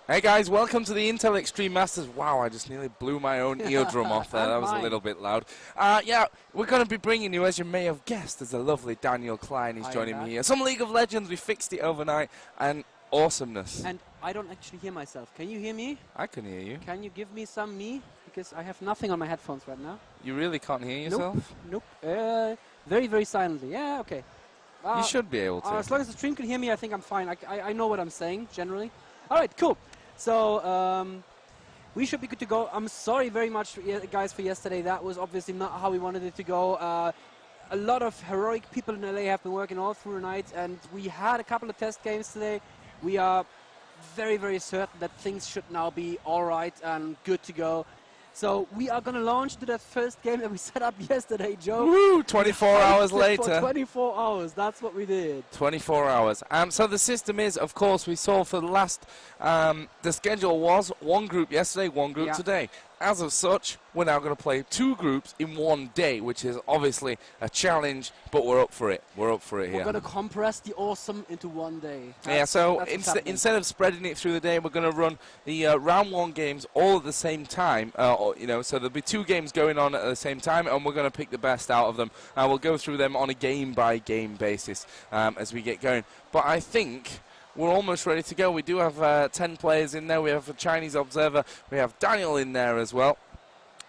Hey guys, welcome to the Intel Extreme Masters. Wow, I just nearly blew my own eardrum off there. That was a little bit loud. Yeah, we're going to be bringing you, as you may have guessed, there's a lovely Daniel Klein. He's joining me here. Some League of Legends, we fixed it overnight, and awesomeness. And I don't actually hear myself. Can you hear me? I can hear you. Can you give me some me? Because I have nothing on my headphones right now. You really can't hear yourself? Nope. Very, very silently. Yeah, okay. You should be able to. As long as the stream can hear me, I think I'm fine. I know what I'm saying, generally. All right, cool. So, we should be good to go. I'm sorry very much, guys, for yesterday. That was obviously not how we wanted it to go. A lot of heroic people in LA have been working all through the night, and we had a couple of test games today. We are very, very certain that things should now be all right and good to go. So we are going to launch to that first game that we set up yesterday, Joe. Woo! 24 hours later. For 24 hours, that's what we did. 24 hours. So the system is, of course, we saw for the last, the schedule was one group yesterday, one group today. As of such, we're now going to play two groups in one day, which is obviously a challenge, but we're up for it. We're up for it here. We're going to compress the awesome into one day. Yeah, so instead of spreading it through the day, we're going to run the round one games all at the same time. You know, so there'll be two games going on at the same time, and we're going to pick the best out of them. We'll go through them on a game-by-game basis as we get going. But I think we're almost ready to go. We do have 10 players in there. We have a Chinese observer. We have Daniel in there as well.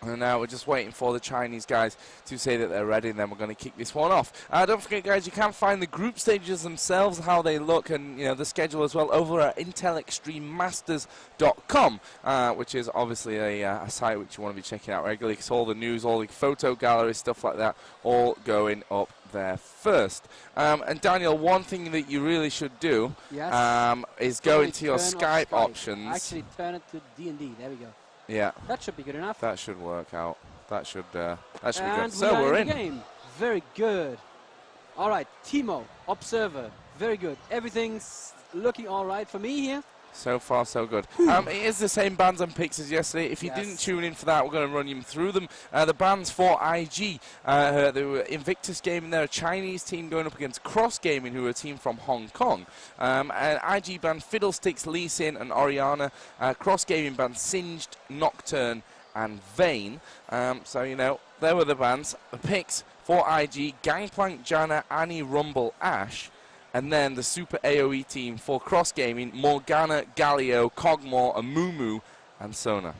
And now we're just waiting for the Chinese guys to say that they're ready, and then we're going to kick this one off. Don't forget, guys, you can find the group stages themselves, how they look, and the schedule as well over at intelextrememasters.com, which is obviously a site which you want to be checking out regularly, because all the news, all the photo galleries, stuff like that, all going up there first. And Daniel, one thing that you really should do is go into your Skype options. Actually, turn it to D&D. There we go. Yeah. That should be good enough. That should work out. That should be good. So we're in the game. Very good. All right, Timo, observer. Very good. Everything's looking all right for me here. So far, so good. It is the same bans and picks as yesterday. If you didn't tune in for that, we're going to run you through them. The bans for IG. They were Invictus Gaming. They're a Chinese team going up against CrossGaming, who are a team from Hong Kong. And IG banned Fiddlesticks, Lee Sin, and Oriana. CrossGaming banned Singed, Nocturne, and Vayne. So, there were the bans. The picks for IG: Gangplank, Janna, Annie, Rumble, Ash. And then the Super AoE team for CrossGaming: Morgana, Galio, Cogmore, Amumu, and Sona.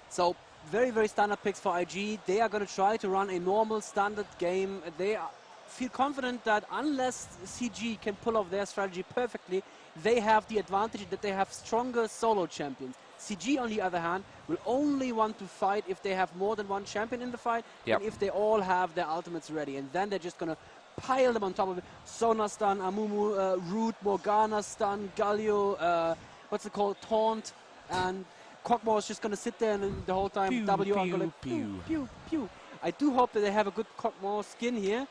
So, very, very standard picks for IG. They are going to try to run a normal standard game. They feel confident that unless CG can pull off their strategy perfectly, they have the advantage that they have stronger solo champions. CG, on the other hand, will only want to fight if they have more than one champion in the fight, and if they all have their ultimates ready. And then they're just going to pile them on top of it. Sona stun, Amumu, Root, Morgana stun, Galio, what's it called, Taunt, and Cogmore is just going to sit there and the whole time pew, W pew, like, pew, pew, pew. I do hope that they have a good Cogmore skin here,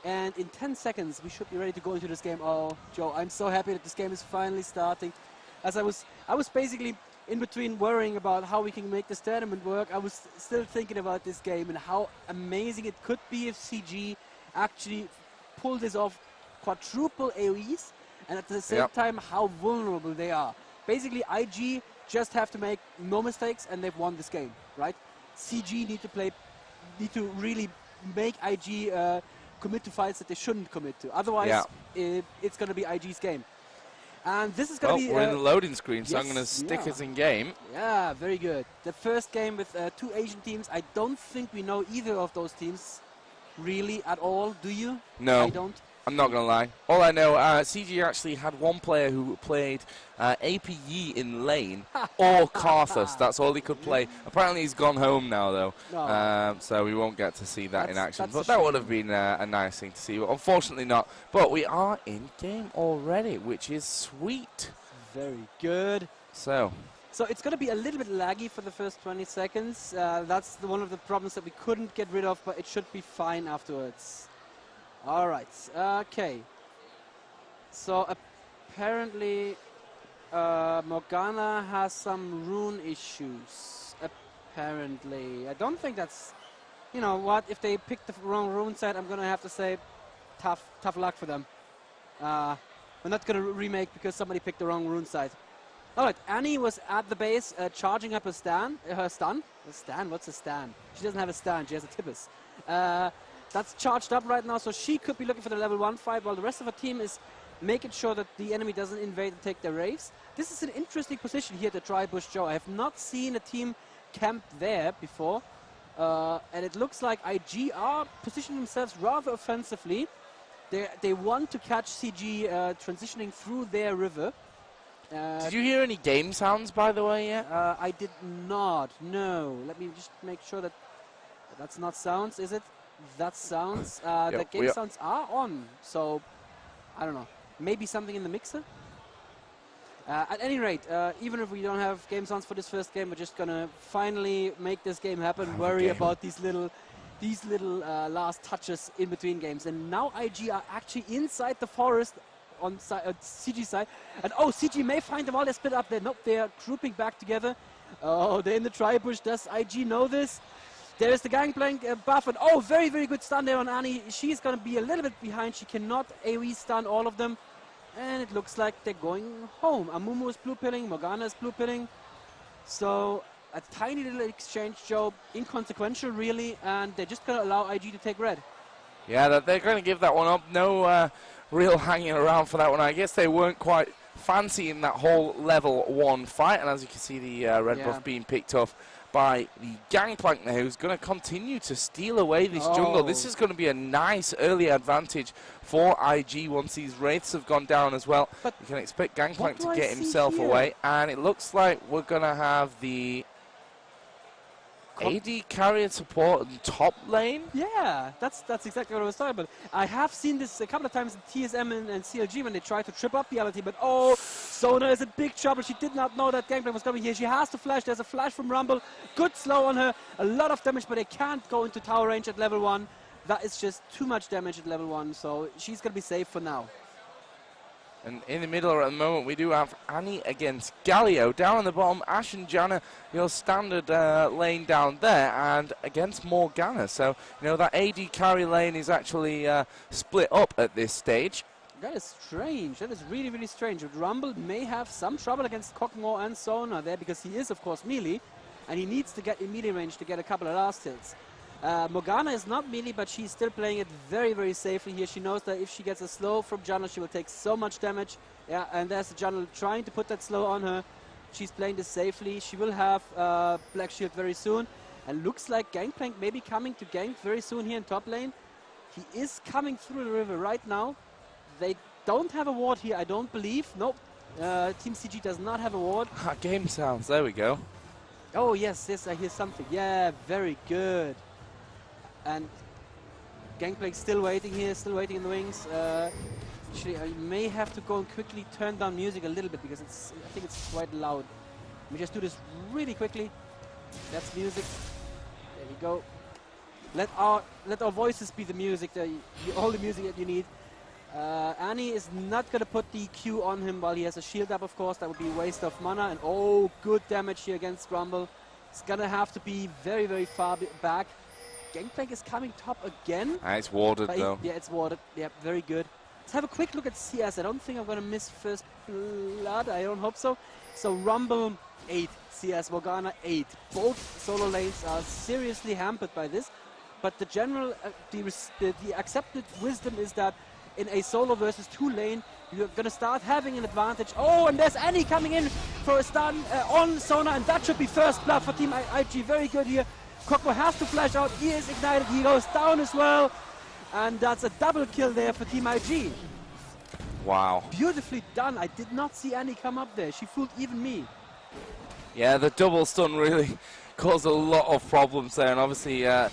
and in 10 seconds we should be ready to go into this game. Oh, Joe, I'm so happy that this game is finally starting. As I was basically in between worrying about how we can make this tournament work, I was still thinking about this game and how amazing it could be if CG actually pull this off quadruple AoEs, and at the same time how vulnerable they are. Basically, IG just have to make no mistakes and they've won this game, right? CG need to really make IG commit to fights that they shouldn't commit to. Otherwise, it's going to be IG's game. And this is going to be... we're in the loading screen, so I'm going to stick us in game. Yeah, very good. The first game with two Asian teams. I don't think we know either of those teams really at all, do you? No. I don't. I'm not going to lie. All I know, CG actually had one player who played APE in lane or Karthus. That's all he could play. Apparently he's gone home now, though. No. So we won't get to see that in action. But that would have been a nice thing to see. But unfortunately not. But we are in game already, which is sweet. Very good. So it's going to be a little bit laggy for the first 20 seconds. That's one of the problems that we couldn't get rid of, but it should be fine afterwards. All right. Okay. So apparently Morgana has some rune issues. Apparently. I don't think that's... You know what? If they pick the wrong rune set, I'm going to have to say tough luck for them. We're not going to remake because somebody picked the wrong rune site. All right, Annie was at the base charging up her stun. A stun? What's a stun? She doesn't have a stun, she has a Tibbus. That's charged up right now, so she could be looking for the level 1 fight, while the rest of her team is making sure that the enemy doesn't invade and take their raves. This is an interesting position here at the Dry Bush, Joe. I have not seen a team camp there before. And it looks like IG are positioning themselves rather offensively. They want to catch CG transitioning through their river. Did you hear any game sounds, by the way, yet? I did not, no. Let me just make sure that that's not sounds, is it? That's sounds. The game sounds are on, so I don't know. Maybe something in the mixer? At any rate, even if we don't have game sounds for this first game, we're just gonna finally make this game happen. Worry about these little last touches in between games. And now IG are actually inside the forest on CG side. And oh, CG may find them all. They're split up. They're grouping back together. Oh, they're in the tri-bush. Does IG know this? There is the gangplank buff. And oh, very, very good stun there on Annie. She's gonna be a little bit behind. She cannot AoE stun all of them. And it looks like they're going home. Amumu is blue pilling, Morgana is blue pilling. So a tiny little exchange, Joe, inconsequential really, and they're just going to allow IG to take red. Yeah, they're going to give that one up. No real hanging around for that one. I guess they weren't quite fancying that whole level 1 fight, and as you can see, the red buff being picked off by the Gangplank now, who's going to continue to steal away this jungle. This is going to be a nice early advantage for IG once these Wraiths have gone down as well. But you can expect Gangplank to get himself away, and it looks like we're going to have the AD carry and support in top lane? Yeah, that's exactly what I was talking about. I have seen this a couple of times in TSM and CLG when they try to trip up the LT, but oh, Sona is in big trouble. She did not know that Gangplank was coming here. She has to flash. There's a flash from Rumble. Good slow on her. A lot of damage, but they can't go into tower range at level 1. That is just too much damage at level 1, so she's going to be safe for now. And in the middle at the moment, we do have Annie against Galio. Down on the bottom, Ash and Janna, your standard lane down there, and against Morgana. So, you know, that AD carry lane is actually split up at this stage. That is strange. That is really, really strange. Rumble may have some trouble against Cockmore and Sona there, because he is, of course, melee, and he needs to get in melee range to get a couple of last hits. Morgana is not melee, but she's still playing it very, very safely here. She knows that if she gets a slow from Janna, she will take so much damage. Yeah, and there's Janna trying to put that slow on her. She's playing this safely. She will have Black Shield very soon. And looks like Gangplank may be coming to gank very soon here in top lane. He is coming through the river right now. They don't have a ward here, I don't believe. Nope. Team CG does not have a ward. Game sounds, there we go. Oh, yes, I hear something. Yeah, very good. And Gangplank's still waiting here, still waiting in the wings. Actually, I may have to go and quickly turn down music a little bit, because I think it's quite loud. Let me just do this really quickly. That's music. There we go. Let our voices be the music, all the music that you need. Annie is not going to put the Q on him while he has a shield up, of course. That would be a waste of mana. And oh, good damage here against Rumble. It's going to have to be very, very far back. Gangplank is coming top again. It's warded though. Yeah, it's warded. Yeah, very good. Let's have a quick look at CS. I don't think I'm going to miss first blood. I don't hope so. So Rumble 8, CS Morgana 8. Both solo lanes are seriously hampered by this. But the general, the accepted wisdom is that in a solo versus 2 lane, you're going to start having an advantage. Oh, and there's Annie coming in for a stun on Sona, and that should be first blood for Team IG. Very good here. Cockmo has to flash out. He is ignited. He goes down as well. And that's a double kill there for Team IG. Wow. Beautifully done. I did not see Annie come up there. She fooled even me. Yeah, the double stun really caused a lot of problems there. And obviously that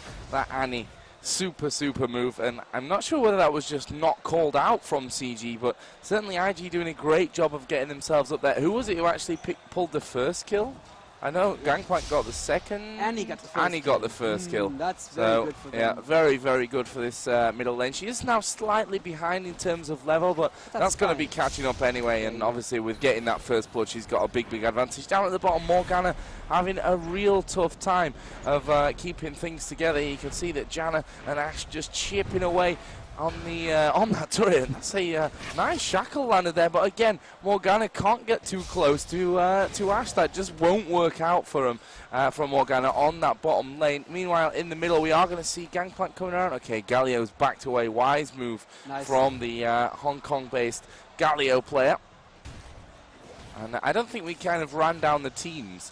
Annie, super move. And I'm not sure whether that was just not called out from CG, but certainly IG doing a great job of getting themselves up there. Who was it who actually pulled the first kill? I know Gangplank got the second. Annie got the first Annie got the first kill. That's very good for them. Yeah, very good for this middle lane. She is now slightly behind in terms of level, but that's going to be catching up anyway. And obviously with getting that first blood, she's got a big advantage. Down at the bottom, Morgana having a real tough time of keeping things together. You can see that Janna and Ash just chipping away. on the on that turret. And that's a nice shackle landed there, but again, Morgana can't get too close to Ash. That just won't work out for him, from Morgana on that bottom lane. Meanwhile, in the middle, we are going to see Gangplank coming around. Okay, Galio's backed away. Wise move from the Hong Kong-based Galio player. And I don't think we kind of ran down the teams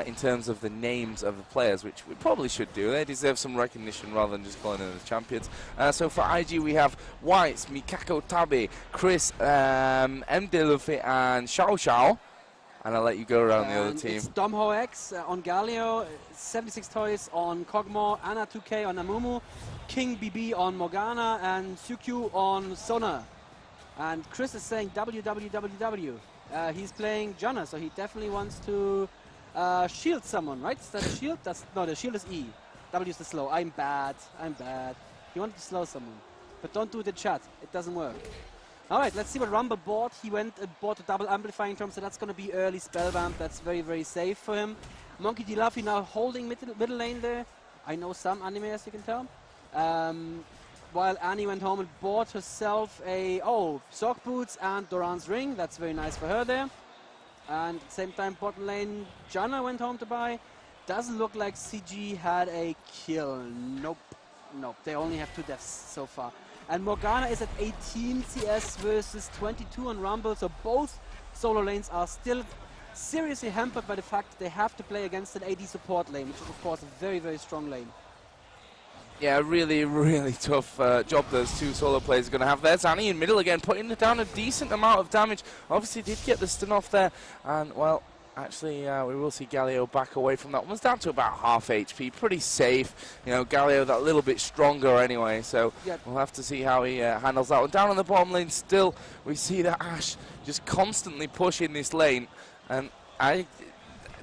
in terms of the names of the players, which we probably should do. They deserve some recognition rather than just calling them as champions. So for IG, we have Whites, Mikako Tabe, Chris, M. De Luffy, and Xiao Xiao. And I'll let you go around the other team. It's Domho X on Galio, 76 Toys on Kog'Maw, Ana 2K on Amumu, King BB on Morgana, and Sukyu on Sona. And Chris is saying WWWW. He's playing Janna, so he definitely wants to shield someone, right? Is that a shield? No, the shield is E. W is the slow. I'm bad. He wanted to slow someone. But don't do it in chat. It doesn't work. Alright, let's see what Rumble bought. He bought a double amplifying term, so that's going to be early spellvamp. That's very, very safe for him. Monkey D. Luffy now holding middle lane there. I know some anime, as you can tell. While Annie went home and bought herself a, sock boots and Doran's ring. That's very nice for her there. And at the same time, bottom lane, Janna went home to buy. Doesn't look like CG had a kill. Nope. They only have 2 deaths so far. And Morgana is at 18 CS versus 22 on Rumble. So both solo lanes are still seriously hampered by the fact that they have to play against an AD support lane, which is of course a very, very strong lane. Yeah, really, really tough job those 2 solo players are going to have. There's Annie in middle again, putting down a decent amount of damage. Obviously did get the stun off there, and well, actually we will see Galio back away from that. One's down to about half HP, pretty safe. You know, Galio that little bit stronger anyway, so we'll have to see how he handles that one. Down on the bottom lane still, we see that Ash just constantly pushing this lane, and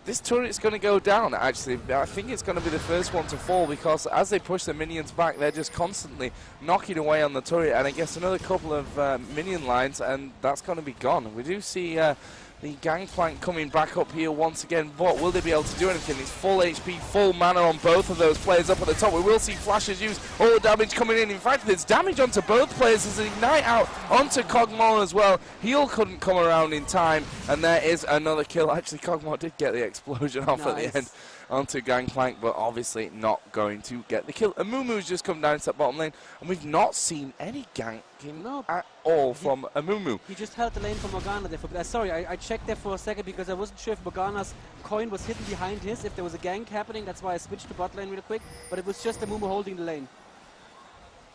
this turret's going to go down, actually. I think it's going to be the first one to fall, because as they push the minions back, they're just constantly knocking away on the turret, and I guess another couple of minion lines, and that's going to be gone. We do see the Gangplank coming back up here once again, but will they be able to do anything? It's full HP, full mana on both of those players up at the top. We will see flashes used, all the damage coming in. In fact, there's damage onto both players. There's an Ignite out onto Kog'Maw as well. Heal couldn't come around in time, and there is another kill. Actually, Kog'Maw did get the explosion off at the end onto Gangplank, but obviously not going to get the kill. Amumu's just come down to that bottom lane, and we've not seen any ganking at all from Amumu. He just held the lane for Morgana there. Sorry, I checked there for a second because I wasn't sure if Morgana's coin was hidden behind his, if there was a gank happening. That's why I switched to bot lane real quick, but it was just Amumu holding the lane.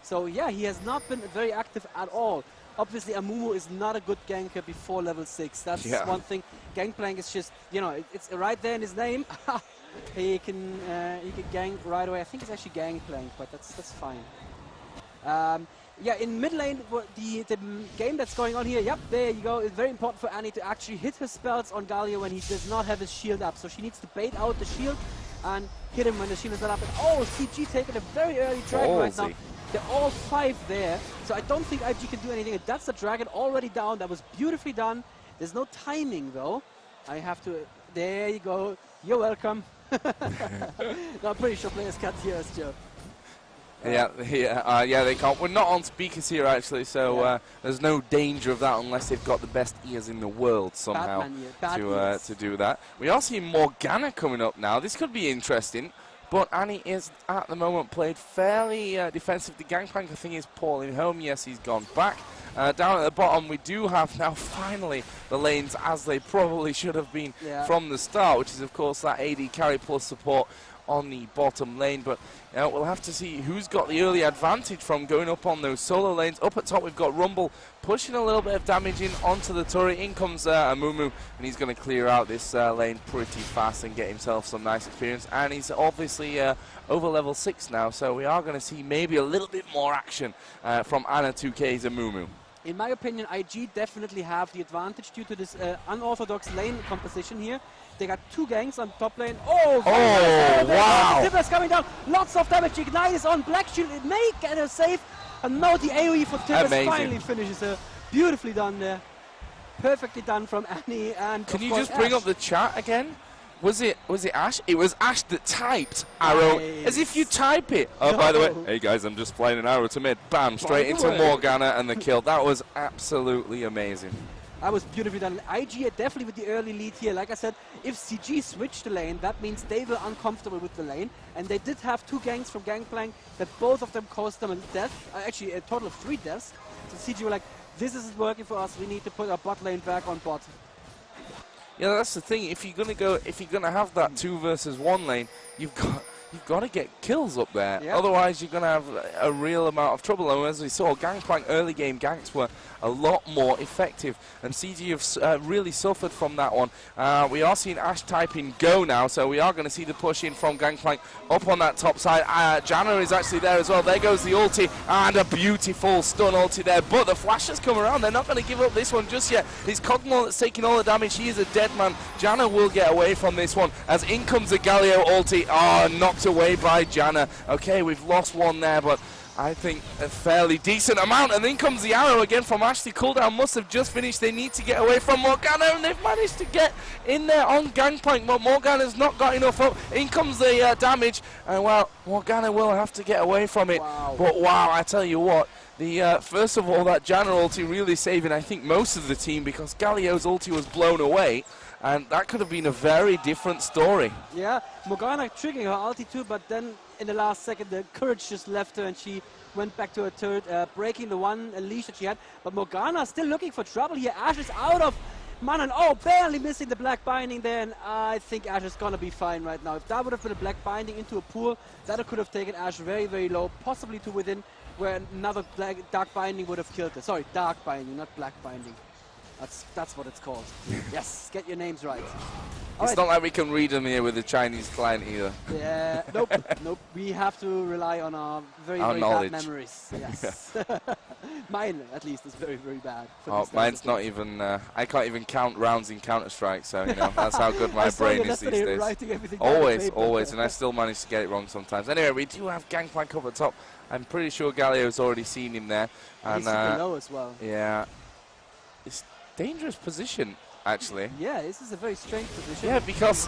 So yeah, he has not been very active at all. Obviously, Amumu is not a good ganker before level 6. That's one thing. Gangplank is just, you know, it's right there in his name. He can gank right away. I think it's actually Gangplank, but that's fine. Yeah, in mid lane, the game that's going on here, there you go. It's very important for Annie to actually hit her spells on Galio when he does not have his shield up. So she needs to bait out the shield and hit him when the shield is not up. And CG taking a very early dragon right now. They're all 5 there, so I don't think IG can do anything. That's the dragon already down. That was beautifully done. There's no timing, though. I have to... There you go. You're welcome. No, I'm pretty sure players can't hear us, Joe. Yeah, they can't. We're not on speakers here, actually, so there's no danger of that unless they've got the best ears in the world somehow to do that. We are seeing Morgana coming up now. This could be interesting, but Annie is, at the moment, played fairly defensive. The Gangplank, I think, is pulling home. Yes, he's gone back. Down at the bottom, we do have now, finally, the lanes as they probably should have been from the start, which is, of course, that AD carry plus support on the bottom lane, but we'll have to see who's got the early advantage from going up on those solo lanes. Up at top, we've got Rumble pushing a little bit of damage in onto the turret. In comes Amumu, and he's going to clear out this lane pretty fast and get himself some nice experience. And he's obviously over level 6 now, so we are going to see maybe a little bit more action from Ana 2K's Amumu. In my opinion, IG definitely have the advantage due to this unorthodox lane composition here. They got 2 ganks on top lane. Wow! Tibbers coming down. Lots of damage. Ignite is on. Black Shield. It may get a save. And now the AoE for Tibbers finally finishes her. Beautifully done there. Perfectly done from Annie. And can you just bring up the chat again? Was it Ash? It was Ash that typed arrow, as if you type it. Oh, by the way, hey guys, I'm just playing an arrow to mid. Bam, straight into Morgana and the kill. That was absolutely amazing. That was beautifully done. IG are definitely with the early lead here. Like I said, if CG switched the lane, that means they were uncomfortable with the lane. And they did have 2 ganks from Gangplank that both of them caused them a death. Actually, a total of 3 deaths. So CG were like, this isn't working for us. We need to put our bot lane back on bot. Yeah, that's the thing. If you're gonna have that 2 versus 1 lane, you've got to get kills up there. Yep. Otherwise, you're gonna have a real amount of trouble. And as we saw, Gangplank early game ganks were a lot more effective, and CG have really suffered from that one. We are seeing Ash typing go now, so we are going to see the push in from Gangplank up on that top side. Janna is actually there as well. There goes the ulti, and a beautiful stun ulti there, but the flash has come around. They're not going to give up this one just yet. It's Cogmore that's taking all the damage. He is a dead man. Janna will get away from this one, as in comes the Galio ulti. Knocked away by Janna. Okay, we've lost one there, but I think a fairly decent amount. And then comes the arrow again from Ashley. Cooldown must have just finished. They need to get away from Morgana, and they've managed to get in there on Gangplank, but Morgana's not got enough up. In comes the damage, and well, Morgana will have to get away from it. Wow. But wow, I tell you what, the first of all, that Janna ulti really saving, I think, most of the team, because Galio's ulti was blown away. And that could have been a very different story. Yeah, Morgana triggering her ulti too, but then in the last second the courage just left her and she went back to her turret, breaking the one leash that she had. But Morgana still looking for trouble here. Ash is out of mana, and barely missing the black binding there, and I think Ash is gonna be fine right now. If that would have been a black binding into a pool, that could have taken Ash very, very low, possibly to within, where another dark binding would have killed her. Sorry, dark binding, not black binding. That's what it's called. Yes, get your names right. It's not like we can read them here with the Chinese client either. Yeah, nope. We have to rely on our very bad memories. Yes. Mine, at least, is very, very bad. Mine's not even. I can't even count rounds in Counter-Strike, so you know that's how good my brain is these days. Always, and I still manage to get it wrong sometimes. Anyway, we do have Gangplank up at top. I'm pretty sure Galio's already seen him there, and he's below as well. Yeah. It's dangerous position, actually. Yeah, this is a very strange position. Yeah, because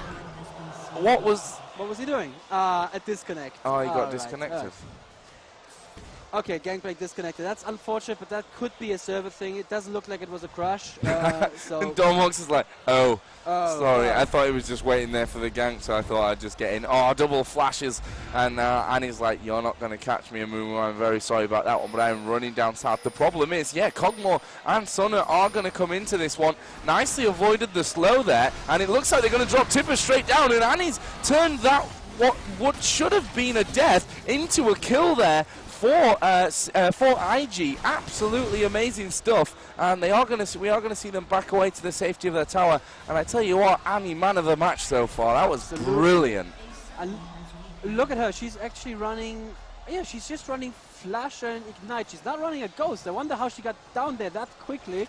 what was he doing? A disconnect. Oh, he got disconnected. Okay, Gangplank disconnected. That's unfortunate, but that could be a server thing. It doesn't look like it was a crash. So and Domox is like, sorry, I thought he was just waiting there for the gank, so I thought I'd just get in. Double flashes, and Annie's like, you're not going to catch me, Amumu. I'm very sorry about that one, but I'm running down south. The problem is, Cogmore and Sona are going to come into this one. Nicely avoided the slow there, and it looks like they're going to drop Tipper straight down, and Annie's turned that what should have been a death into a kill there for IG. Absolutely amazing stuff, and we are going to see them back away to the safety of their tower. And I tell you what, Annie, man of the match so far. That was brilliant. And look at her, she's actually running. Yeah, she's just running Flash and Ignite. She's not running a Ghost. I wonder how she got down there that quickly.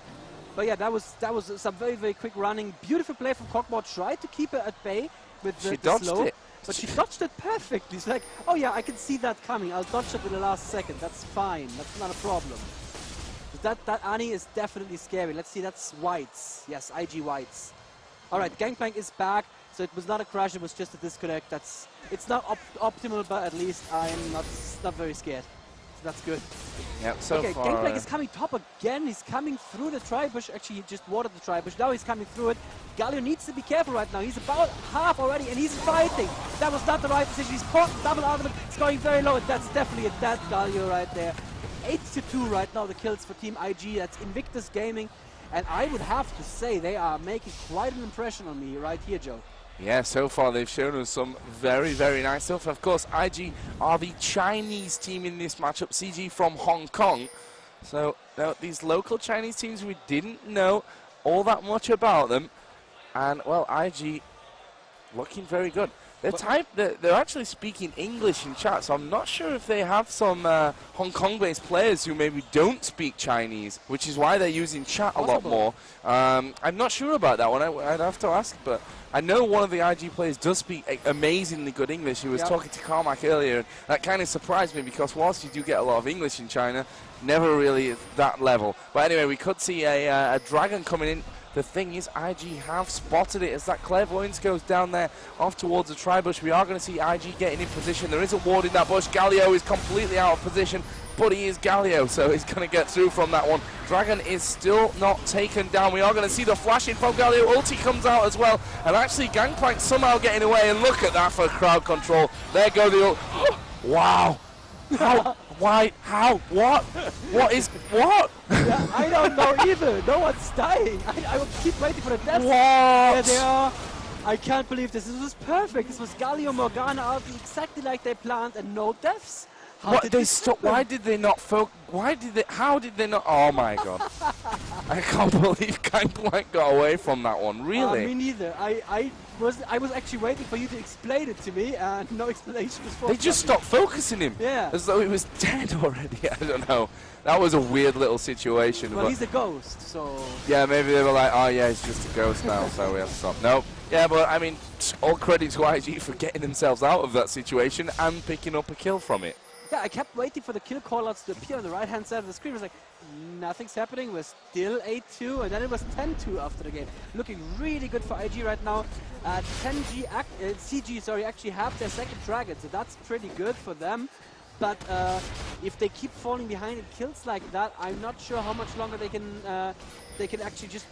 But yeah, that was some very, very quick running. Beautiful play from Cogmore. Tried to keep her at bay with the slow. It. But she dodged it perfectly. It's like, oh yeah, I can see that coming. I'll dodge it in the last second. That's fine. That's not a problem. But that Annie is definitely scary. Let's see, that's Whites. Yes, IG Whites. All right, Gangplank is back. So it was not a crash. It was just a disconnect. It's not optimal, but at least I'm not very scared. So that's good. Yep, so far. Gangplank is coming top again. He's coming through the tri-bush. Actually, he just watered the tri-bush. Now he's coming through it. Galio needs to be careful right now. He's about half already, and he's fighting. That was not the right decision. He's caught double argument. It's going very low, and that's definitely a dead Galio right there. 8-2 right now, the kills for Team IG. That's Invictus Gaming. And I would have to say they are making quite an impression on me right here, Joe. Yeah, so far they've shown us some very, very nice stuff. Of course, IG are the Chinese team in this matchup, CG from Hong Kong. So these local Chinese teams, we didn't know all that much about them. And, well, IG looking very good. They're actually speaking English in chat, so I'm not sure if they have some Hong Kong-based players who maybe don't speak Chinese, which is why they're using chat a lot more. I'm not sure about that one. I'd have to ask, but I know one of the IG players does speak amazingly good English. He was talking to Carmack earlier, and that kind of surprised me because whilst you do get a lot of English in China, never really at that level. But anyway, we could see a dragon coming in the thing is, IG have spotted it as that clairvoyance goes down there off towards the tri-bush. We are going to see IG getting in position. There is a ward in that bush. Galio is completely out of position, but he is Galio, so he's going to get through from that one. Dragon is still not taken down. We are going to see the flashing from Galio. Ulti comes out as well, and actually Gangplank somehow getting away, and look at that for crowd control. There go the ult. Wow. How? Why? How? What? What is? What? Yeah, I don't know either. No one's dying. I will keep waiting for the deaths. What? There they are. I can't believe this. This was perfect. This was Galio Morgana out exactly like they planned, and no deaths. What they stop? Why did they not focus? Why did they? How did they not? Oh my god! I can't believe Gangplank got away from that one. Really? Me neither. I was actually waiting for you to explain it to me, and no explanation was forthcoming. They just stopped focusing him. Yeah. As though he was dead already. I don't know. That was a weird little situation. Well, he's a ghost, so. Yeah, maybe they were like, oh yeah, he's just a ghost now, so we have to stop. No. Yeah, but I mean, all credit to IG for getting themselves out of that situation and picking up a kill from it. Yeah, I kept waiting for the kill callouts to appear on the right-hand side of the screen. It was like, nothing's happening. We're still 8-2, and then it was 10-2 after the game. Looking really good for IG right now. CG actually have their second dragon, so that's pretty good for them. But if they keep falling behind in kills like that, I'm not sure how much longer they can actually just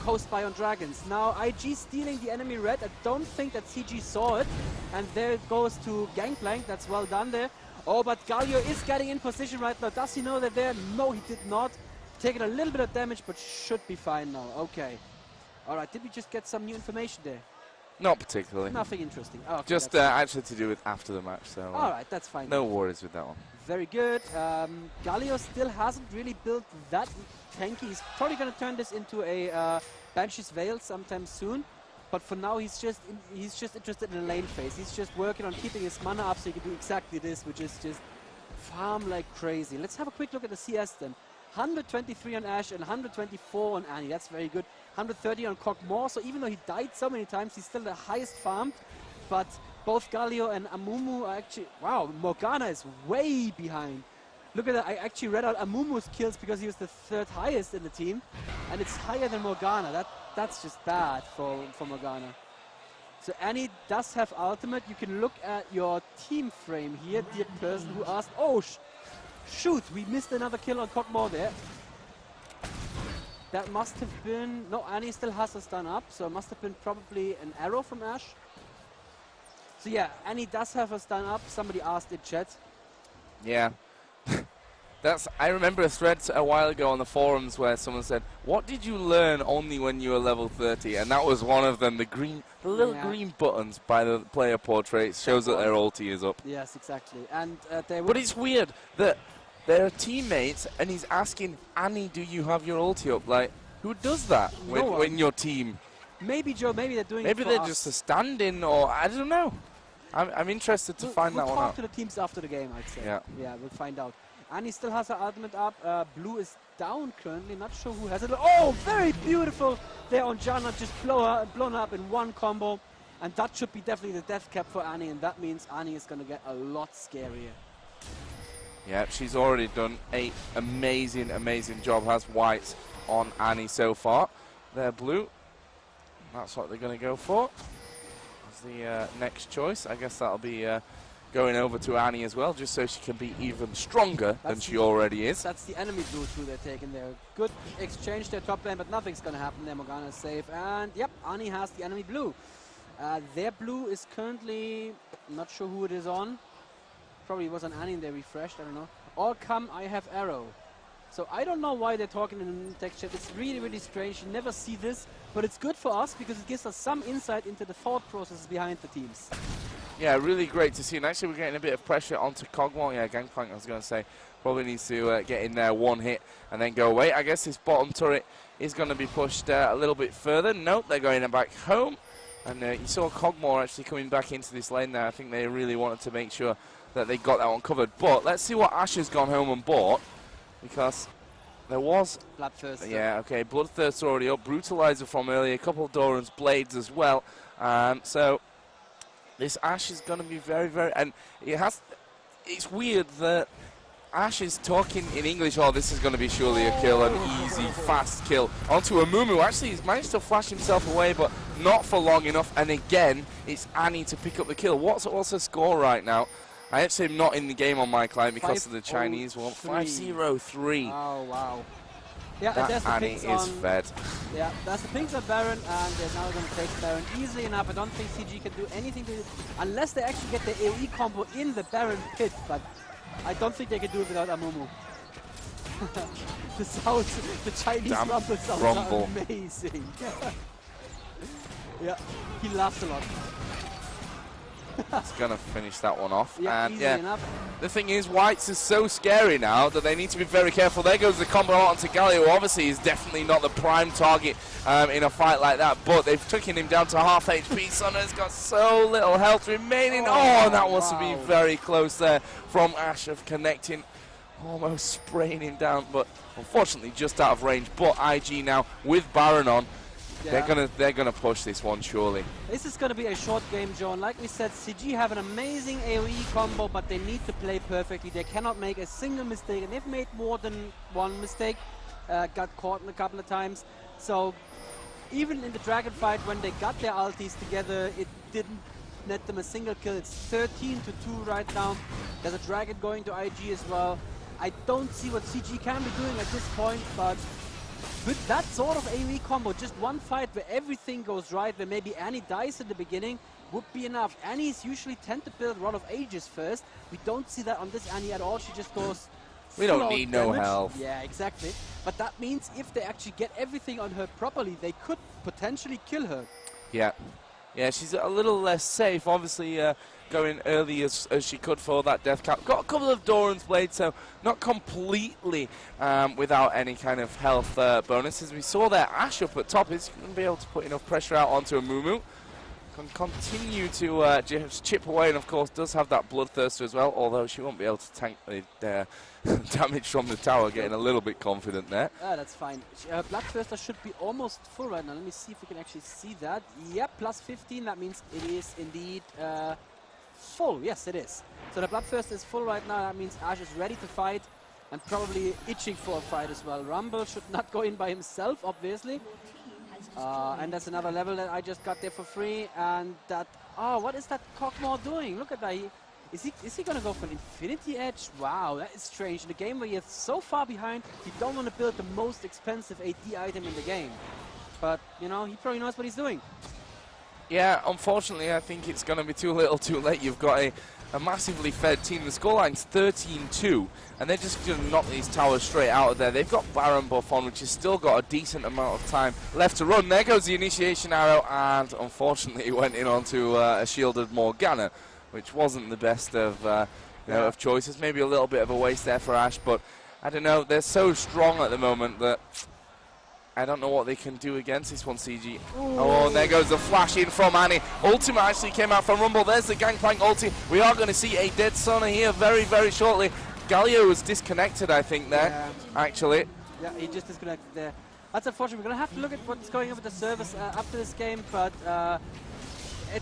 coast by on dragons. Now IG stealing the enemy red. I don't think that CG saw it, and there it goes to Gangplank. That's well done there. Oh, but Galio is getting in position right now. Does he know they're there? No, he did not. Taking a little bit of damage, but should be fine now. Okay. All right, did we just get some new information there? Not particularly. Nothing interesting. Oh, okay, just actually to do with after the match. So. All right, that's fine. No worries with that one. Very good. Galio still hasn't really built that tanky. He's probably going to turn this into a Banshee's Veil sometime soon. But for now, he's just interested in the lane phase. He's just working on keeping his mana up so he can do exactly this, which is just farm like crazy. Let's have a quick look at the CS then. 123 on Ashe and 124 on Annie. That's very good. 130 on Kog'Maw. So even though he died so many times, he's still the highest farmed. But both Galio and Amumu are actually... Wow, Morgana is way behind. Look at that. I actually read out Amumu's kills because he was the third highest in the team. And it's higher than Morgana. That's just bad for Morgana. So Annie does have ultimate. You can look at your team frame here. Dear person who asked, oh, shoot, we missed another kill on Kog'Maw there. That must have been... No, Annie still has a stun up, so it must have been probably an arrow from Ashe. So yeah, Annie does have a stun up. Somebody asked in chat. Yeah. I remember a thread a while ago on the forums where someone said, what did you learn only when you were level 30? And that was one of them, the little green buttons by the player portraits shows that their ulti is up. Yes, exactly. And but it's weird that they're teammates and he's asking, Annie, do you have your ulti up? Like, who does that when your team? Maybe, Joe, maybe they're doing maybe it for they're us. just a stand-in, or I don't know. I'm interested to find that one out. We'll talk to the teams after the game, I'd say. Yeah, we'll find out. Annie still has her ultimate up. Blue is down currently. Not sure who has it. Oh, very beautiful there on Janna. Just blown up in one combo. And that should be definitely the death cap for Annie. And that means Annie is going to get a lot scarier. Yeah, she's already done an amazing, amazing job. Has whites on Annie so far. They're blue. That's what they're going to go for. That's the next choice. I guess that'll be... going over to Annie as well, just so she can be even stronger than she already is. That's the enemy blue too they're taking there. Good exchange their top lane, but nothing's going to happen there. Morgana is safe. And yep, Annie has the enemy blue. Their blue is currently, not sure who it is on. Probably was on Annie and they refreshed, I don't know. All come, I have arrow. So I don't know why they're talking in text chat. It's really, really strange. You never see this, but it's good for us because it gives us some insight into the thought processes behind the teams. Yeah, really great to see. And actually, we're getting a bit of pressure onto Kog'Maw. Yeah, Gangplank, I was going to say, probably needs to get in there, one hit, and then go away. I guess his bottom turret is going to be pushed a little bit further. Nope, they're going back home. And you saw Kog'Maw actually coming back into this lane there. I think they really wanted to make sure that they got that one covered. But let's see what Ashe has gone home and bought, because there was... Bloodthirster. Yeah, okay, Bloodthirster already up. Brutalizer from earlier, a couple of Doran's Blades as well. So... this Ashe is going to be very, very... And it's weird that Ash is talking in English. Oh, this is going to be surely a kill, an easy, fast kill. Onto a Mumu. Actually, he's managed to flash himself away, but not for long enough. And again, it's Annie to pick up the kill. What's her score right now? I actually am not in the game on my client because of the Chinese one. 5-0-3. Oh, wow. Yeah, that Annie is fed. Yeah, that's the pings on Baron, and they're now going to take Baron easily enough. I don't think CG can do anything to it unless they actually get the AoE combo in the Baron pit, but I don't think they can do it without Amumu. The sounds, the Chinese rumble sounds are amazing. Yeah, he laughs a lot. He's going to finish that one off. Yeah, and enough. The thing is, White's is so scary now that they need to be very careful. There goes the combo onto Galio, who obviously is definitely not the prime target in a fight like that, but they've taken him down to half HP. Sonner's got so little health remaining. Oh, that was to be very close there from Ash of connecting, almost spraying him down, but unfortunately just out of range. But IG now with Baron on. Yeah. They're gonna push this one surely. This is gonna be a short game, John. Like we said, CG have an amazing AoE combo, but they need to play perfectly. They cannot make a single mistake, and they've made more than one mistake. Got caught a couple of times. So even in the Dragon fight, when they got their ultis together, it didn't net them a single kill. It's 13-2 right now. There's a Dragon going to IG as well. I don't see what CG can be doing at this point, but with that sort of AoE combo, just one fight where everything goes right, where maybe Annie dies in the beginning, would be enough. Annies usually tend to build Rod of Ages first. We don't see that on this Annie at all. She just goes We don't need no health. Yeah, exactly. But that means if they actually get everything on her properly, they could potentially kill her. Yeah. Yeah, she's a little less safe. Obviously, going early as she could for that death cap. Got a couple of Doran's Blades, so not completely without any kind of health bonuses. We saw there Ash up at top. Is going to be able to put enough pressure out onto a Mumu. Can continue to just chip away, and of course does have that Bloodthirster as well, although she won't be able to tank the damage from the tower. Getting a little bit confident there. That's fine. Bloodthirster should be almost full right now. Let me see if we can actually see that. Yep, plus 15. That means it is indeed full. Yes, it is. So the Bloodthirster is full right now. That means Ash is ready to fight and probably itching for a fight as well. Rumble should not go in by himself, obviously. And that's another level that I just got there for free. And that, what is that Cockmore doing? Look at that. Is he going to go for an Infinity Edge? Wow, that is strange. In a game where you're so far behind, you don't want to build the most expensive AD item in the game. But, you know, he probably knows what he's doing. Yeah, unfortunately, I think it's going to be too little too late. You've got a massively fed team. The scoreline's 13-2, and they're just going to knock these towers straight out of there. They've got Baron buff on, which has still got a decent amount of time left to run. There goes the initiation arrow, and unfortunately, it went in onto a shielded Morgana, which wasn't the best of of choices. Maybe a little bit of a waste there for Ash, but I don't know. They're so strong at the moment that I don't know what they can do against this one, CG. Ooh. Oh, and there goes the flash in from Annie. Ultimate actually came out from Rumble. There's the Gangplank ulti. We are going to see a dead Sona here very, very shortly. Galio was disconnected, I think, there, actually. Yeah, he just disconnected there. That's unfortunate. We're going to have to look at what's going on with the service after this game, but I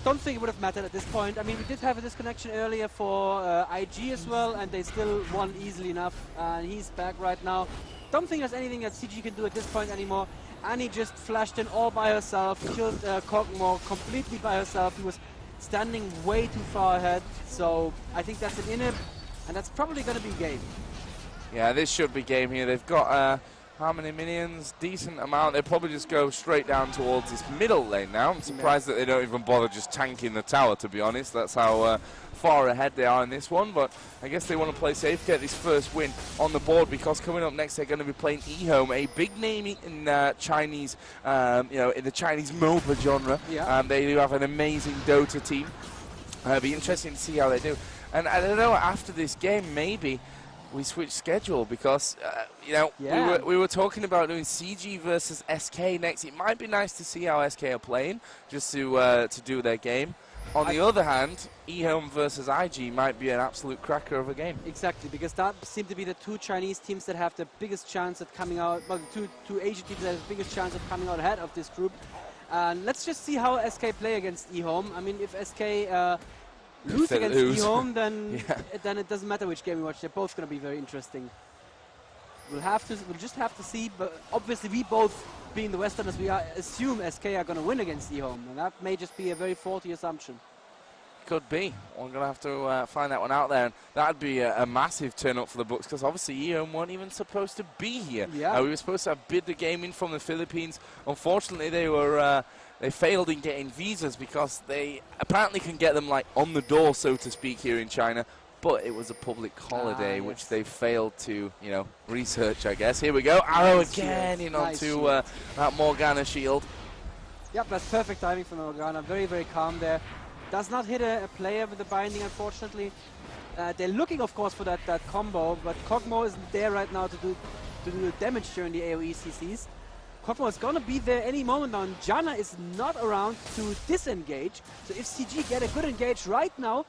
don't think it would have mattered at this point. I mean, we did have a disconnection earlier for IG as well, and they still won easily enough. He's back right now. Don't think there's anything that CG can do at this point anymore. Annie just flashed in all by herself, killed Cogmore completely by herself. He was standing way too far ahead, so I think that's an inhib, and that's probably going to be game. Yeah, this should be game here. They've got how many minions? Decent amount. They'll probably just go straight down towards this middle lane now. I'm surprised that they don't even bother just tanking the tower, to be honest. That's how far ahead they are in this one, but I guess they want to play safe, get this first win on the board, because coming up next they're going to be playing eHome, a big name in Chinese, in the Chinese MOBA genre. Yeah. They do have an amazing Dota team. It'll be interesting to see how they do. And I don't know, after this game, maybe we switch schedule, because we were talking about doing CG versus SK next. It might be nice to see how SK are playing, just to do their game. On the other hand, eHome versus IG might be an absolute cracker of a game. Exactly, because that seem to be the two Chinese teams that have the biggest chance of coming out, well, the two Asian teams that have the biggest chance of coming out ahead of this group. And let's just see how SK play against eHome. I mean, if SK lose against IEM, then yeah. then it doesn't matter which game we watch. They're both going to be very interesting. We'll just have to see. But obviously, we both, being the Westerners, we assume SK are going to win against IEM, and that may just be a very faulty assumption. Could be. We're going to have to find that one out there. And that'd be a massive turn up for the Bucks, because obviously IEM weren't even supposed to be here. Yeah. We were supposed to have bid the game in from the Philippines. Unfortunately, they failed in getting visas, because they apparently can get them like on the door, so to speak, here in China. But it was a public holiday, yes. which they failed to, research, I guess. Here we go. Arrow again in onto that Morgana shield. Yep, that's perfect timing from Morgana. Very, very calm there. Does not hit a player with the binding, unfortunately. They're looking, of course, for that combo, but Kog'Maw isn't there right now to do the damage during the AoE CCs. Kog'Maw is going to be there any moment now, and Janna is not around to disengage. So if CG get a good engage right now,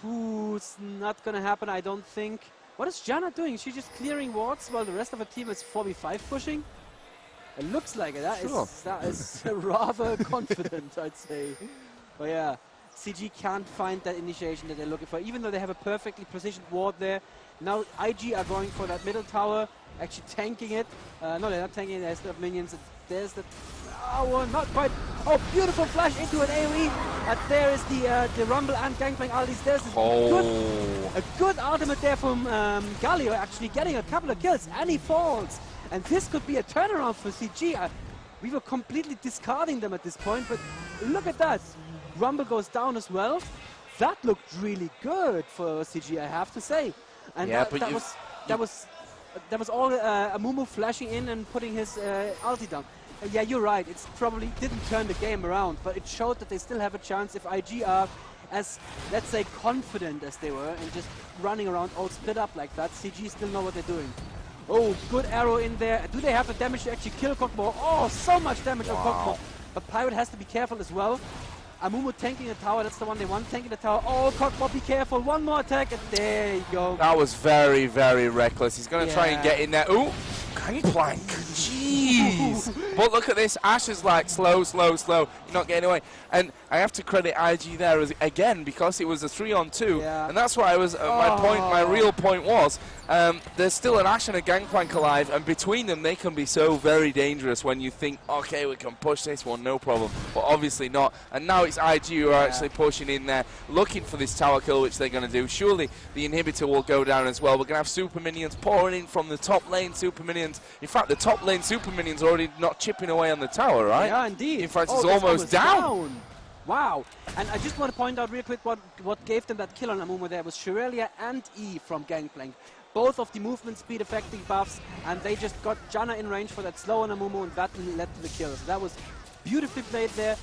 who's not going to happen, I don't think. What is Janna doing? Is she just clearing wards while the rest of her team is 4v5 pushing? It looks like it. That is rather confident, I'd say. But yeah. CG can't find that initiation that they're looking for, even though they have a perfectly positioned ward there. Now IG are going for that middle tower, actually tanking it. No, they're not tanking it. There's the minions. There's the... Oh, not quite. Oh, beautiful flash into an AoE. And there is the Rumble and Gangplank ultis. There's a good ultimate there from Galio, actually getting a couple of kills, and he falls. And this could be a turnaround for CG. We were completely discarding them at this point, but look at that. Rumble goes down as well. That looked really good for CG, I have to say. And yeah, that was all Amumu flashing in and putting his ulti down. Yeah, you're right. It's probably didn't turn the game around, but it showed that they still have a chance if IG are as, let's say, confident as they were and just running around all split up like that. CG still know what they're doing. Oh, good arrow in there. Do they have the damage to actually kill Kog'Maw? Oh, so much damage on Kog'Maw. But Pirate has to be careful as well. Amumu tanking the tower, that's the one they want, tanking the tower. Oh, Kog'Maw, be careful, one more attack, and there you go. That was very, very reckless. He's going to try and get in there. Ooh, Gangplank, jeez. But look at this, Ash is like slow, you're not getting away. And I have to credit IG there again, because it was a 3-on-2, and that's why I was, my real point was, there's still an Ash and a Gangplank alive, and between them they can be so very dangerous when you think, okay, we can push this one, no problem, but obviously not. And now it's IG who are actually pushing in there, looking for this tower kill, which they're going to do. Surely the inhibitor will go down as well. We're going to have super minions pouring in from the top lane super minions. In fact, the top lane super minions are already not chipping away on the tower, right? Yeah, indeed. In fact, it's almost down. Wow. And I just want to point out real quick what gave them that kill on Amumu there was Shirelia and E from Gangplank. Both of the movement speed affecting buffs, and they just got Janna in range for that slow on Amumu, and that led to the kill. So that was beautifully played there.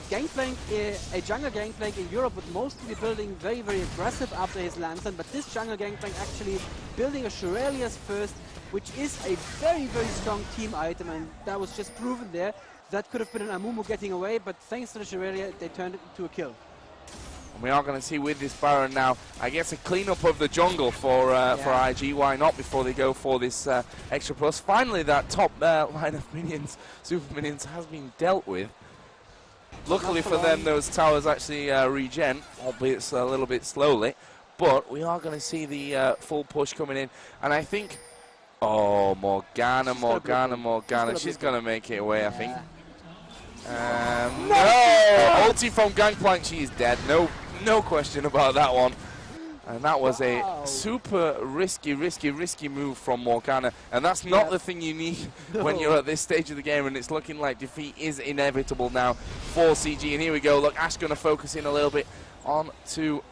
Gangplank, a jungle Gangplank in Europe would mostly be building very, very aggressive after his Lantern, but this jungle Gangplank actually building a Shirelia's first, which is a very, very strong team item, and that was just proven there. That could have been an Amumu getting away, but thanks to the Shirelia, they turned it into a kill. And we are going to see with this Baron now, I guess, a cleanup of the jungle for IG. Why not, before they go for this extra plus? Finally, that top line of minions, super minions, has been dealt with. Luckily for them, those towers actually regen, albeit a little bit slowly. But we are going to see the full push coming in. And I think, oh, Morgana. She's going to make it away, I think. No! Ulti from Gangplank, she's dead. No question about that one. And that was a super risky move from Morgana. And that's not the thing you need when you're at this stage of the game, and it's looking like defeat is inevitable now for CG. And here we go. Look, Ash going to focus in a little bit onto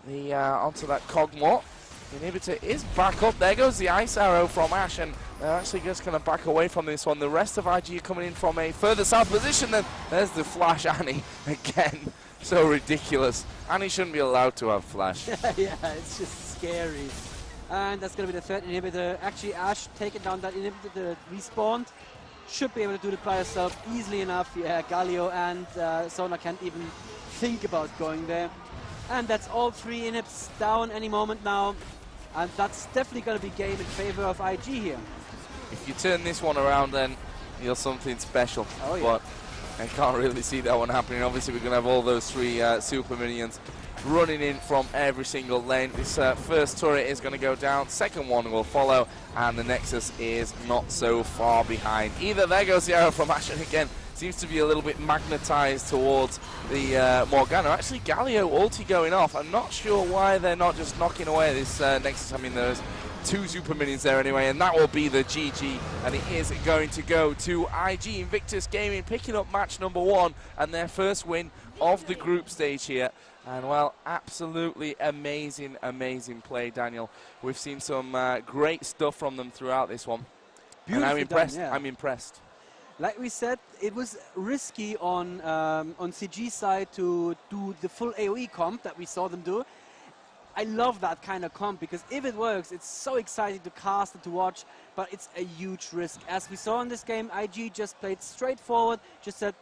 that Kog'Maw. The inhibitor is back up. There goes the ice arrow from Ash, and they're actually just going to back away from this one. The rest of IG are coming in from a further south position. Then there's the flash Annie again. So ridiculous. Annie shouldn't be allowed to have flash. Yeah, it's just scary. And that's going to be the third inhibitor. Actually, Ash taking down that inhibitor that respawned. Should be able to do it by herself easily enough. Yeah, Galio and Sona can't even think about going there. And that's all three inhibs down any moment now. And that's definitely going to be game in favor of IG here. If you turn this one around, then you're something special. Oh, yeah. But I can't really see that one happening. Obviously, we're going to have all those three super minions running in from every single lane. This first turret is going to go down, second one will follow, and the Nexus is not so far behind either. There goes the arrow from Ashen again. Seems to be a little bit magnetized towards the Morgana. Actually, Galio ulti going off. I'm not sure why they're not just knocking away this Nexus. I mean, there's 2 super minions there anyway, and that will be the GG, and it is going to go to IG. Invictus Gaming picking up match number 1 and their first win of the group stage here. And, well, absolutely amazing, amazing play, Daniel. We've seen some great stuff from them throughout this one. And I'm impressed. Done, yeah. I'm impressed. Like we said, it was risky on CG side to do the full AoE comp that we saw them do. I love that kind of comp because if it works, it's so exciting to cast and to watch, but it's a huge risk. As we saw in this game, IG just played straightforward, just said,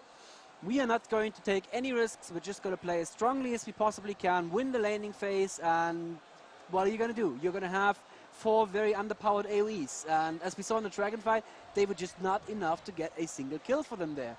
we are not going to take any risks, we're just going to play as strongly as we possibly can, win the laning phase, and what are you going to do? You're going to have 4 very underpowered AoEs, and as we saw in the Dragon fight, they were just not enough to get a single kill for them there.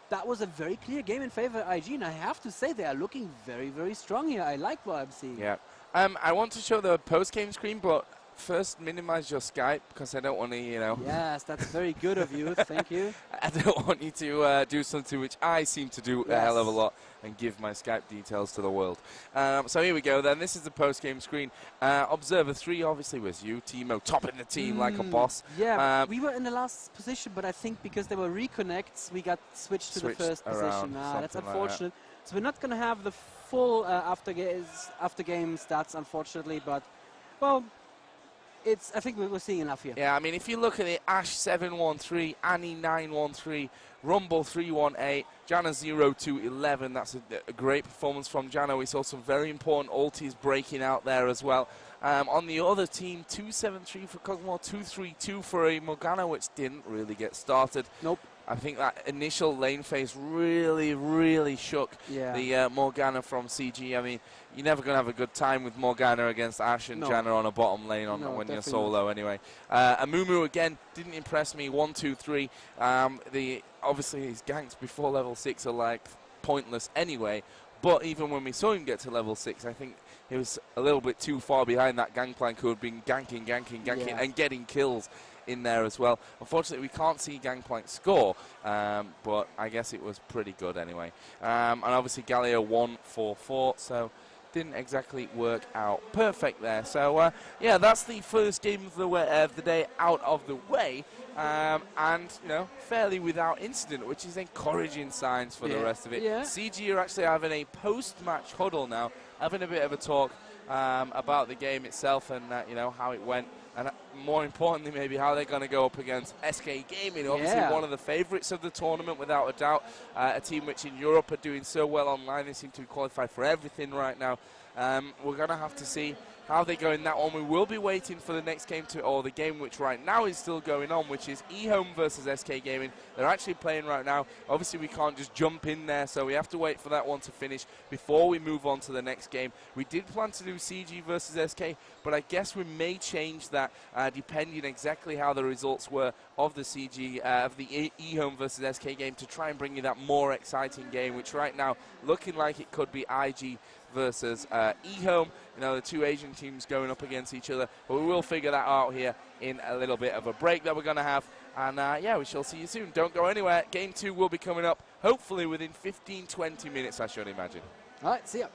That was a very clear game in favor of IG, and I have to say they are looking very, very strong here. I like what I'm seeing. Yeah. I want to show the post-game screen, but first minimize your Skype because I don't want to, you know. Yes, that's very good of you. Thank you. I don't want you to do something which I seem to do a hell of a lot and give my Skype details to the world. So here we go then. This is the post-game screen. Observer 3 obviously was you, Timo, topping the team like a boss. Yeah, we were in the last position, but I think because there were reconnects, we got switched to the first position. That's unfortunate. Like that. So we're not going to have the full after game stats, unfortunately, but, well, I think we're seeing enough here. Yeah, I mean, if you look at it, Ash 713, Annie 913, Rumble 318, Janna 0211. That's a great performance from Janna. We saw some very important ultis breaking out there as well. On the other team, 273 for Cosmo, 232 for a Morgana, which didn't really get started. Nope. I think that initial lane phase really, really shook the Morgana from CG. I mean, you're never going to have a good time with Morgana against Ashe and Janna on a bottom lane when you're solo anyway. Amumu, again, didn't impress me. 1, 2, 3. Obviously, his ganks before level 6 are, like, pointless anyway. But even when we saw him get to level 6, I think he was a little bit too far behind that Gangplank who had been ganking and getting kills in there as well. Unfortunately, we can't see Gangplank score, but I guess it was pretty good anyway. And obviously, Galio 1-4-4, so didn't exactly work out perfect there. So, yeah, that's the first game of the day out of the way, and, you know, fairly without incident, which is encouraging signs for the rest of it. CG are actually having a post-match huddle now, having a bit of a talk about the game itself and, you know, how it went. And more importantly, maybe how they're going to go up against SK Gaming, obviously one of the favourites of the tournament, without a doubt. A team which in Europe are doing so well online. They seem to be qualified for everything right now. We're going to have to see how they go in that one. We will be waiting for the next game, or the game which right now is still going on, which is eHome versus SK Gaming. They're actually playing right now. Obviously, we can't just jump in there, so we have to wait for that one to finish before we move on to the next game. We did plan to do CG versus SK, but I guess we may change that depending exactly how the results were of the CG, of the eHome versus SK game, to try and bring you that more exciting game, which right now looking like it could be IG versus eHome. You know, the two Asian teams going up against each other. But we will figure that out here in a little bit of a break that we're going to have. And, yeah, we shall see you soon. Don't go anywhere. Game 2 will be coming up, hopefully within 15-20 minutes, I should imagine. All right, see ya.